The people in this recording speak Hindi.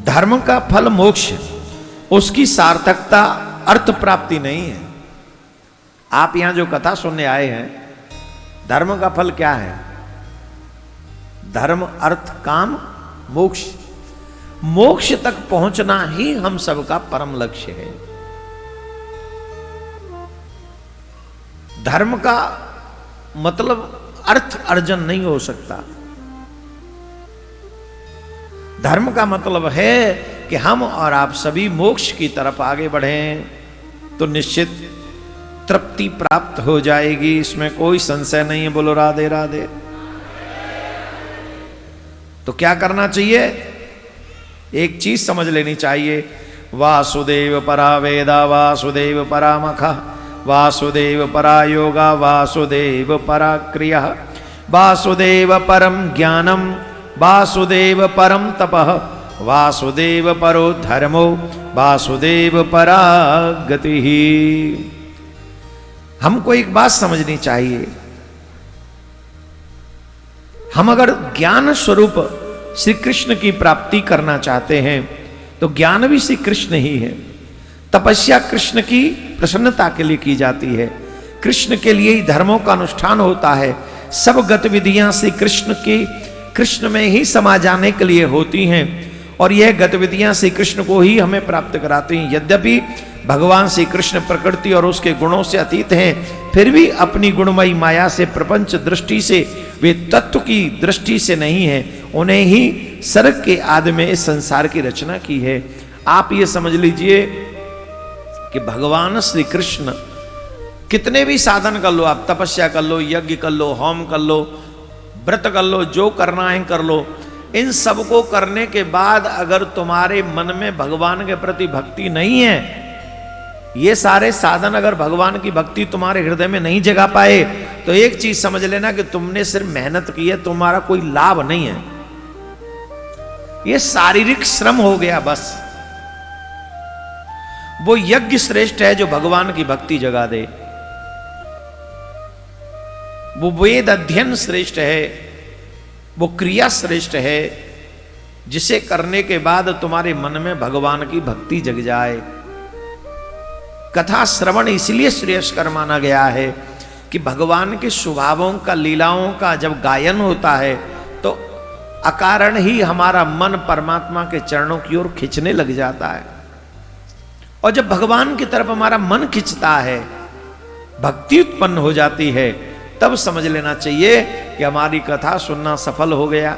धर्म का फल मोक्ष, उसकी सार्थकता अर्थ प्राप्ति नहीं है। आप यहां जो कथा सुनने आए हैं, धर्म का फल क्या है? धर्म अर्थ काम मोक्ष, मोक्ष तक पहुंचना ही हम सबका परम लक्ष्य है। धर्म का मतलब अर्थ अर्जन नहीं हो सकता। धर्म का मतलब है कि हम और आप सभी मोक्ष की तरफ आगे बढ़ें तो निश्चित तृप्ति प्राप्त हो जाएगी, इसमें कोई संशय नहीं है। बोलो राधे राधे। तो क्या करना चाहिए? एक चीज समझ लेनी चाहिए, वासुदेव परा वेदा वासुदेव परा मखा वासुदेव परा योगा वासुदेव परा क्रिया वासुदेव परम ज्ञानम वासुदेव परम तपः वासुदेव परो धर्मो वासुदेव परा गति। हमको एक बात समझनी चाहिए, हम अगर ज्ञान स्वरूप श्री कृष्ण की प्राप्ति करना चाहते हैं तो ज्ञान भी श्री कृष्ण ही है। तपस्या कृष्ण की प्रसन्नता के लिए की जाती है, कृष्ण के लिए ही धर्मों का अनुष्ठान होता है। सब गतिविधियां श्री कृष्ण की, कृष्ण में ही समा जाने के लिए होती हैं और यह गतिविधियां श्री कृष्ण को ही हमें प्राप्त कराती हैं। यद्यपि भगवान श्री कृष्ण प्रकृति और उसके गुणों से अतीत हैं, फिर भी अपनी गुणमयी माया से प्रपंच दृष्टि से वे तत्व की दृष्टि से नहीं है, उन्हें ही सर्ग के आदि में इस संसार की रचना की है। आप ये समझ लीजिए कि भगवान श्री कृष्ण कितने भी साधन कर लो, आप तपस्या कर लो, यज्ञ कर लो, होम कर लो, व्रत कर लो, जो करना है कर लो, इन सब को करने के बाद अगर तुम्हारे मन में भगवान के प्रति भक्ति नहीं है, ये सारे साधन अगर भगवान की भक्ति तुम्हारे हृदय में नहीं जगा पाए तो एक चीज समझ लेना कि तुमने सिर्फ मेहनत की है, तुम्हारा कोई लाभ नहीं है। ये शारीरिक श्रम हो गया बस। वो यज्ञ श्रेष्ठ है जो भगवान की भक्ति जगा दे, वो वेद अध्ययन श्रेष्ठ है, वो क्रिया श्रेष्ठ है जिसे करने के बाद तुम्हारे मन में भगवान की भक्ति जग जाए। कथा श्रवण इसलिए श्रेयस्कर माना गया है कि भगवान के स्वभावों का, लीलाओं का जब गायन होता है तो अकारण ही हमारा मन परमात्मा के चरणों की ओर खिंचने लग जाता है। और जब भगवान की तरफ हमारा मन खिंचता है, भक्ति उत्पन्न हो जाती है, तब समझ लेना चाहिए कि हमारी कथा सुनना सफल हो गया।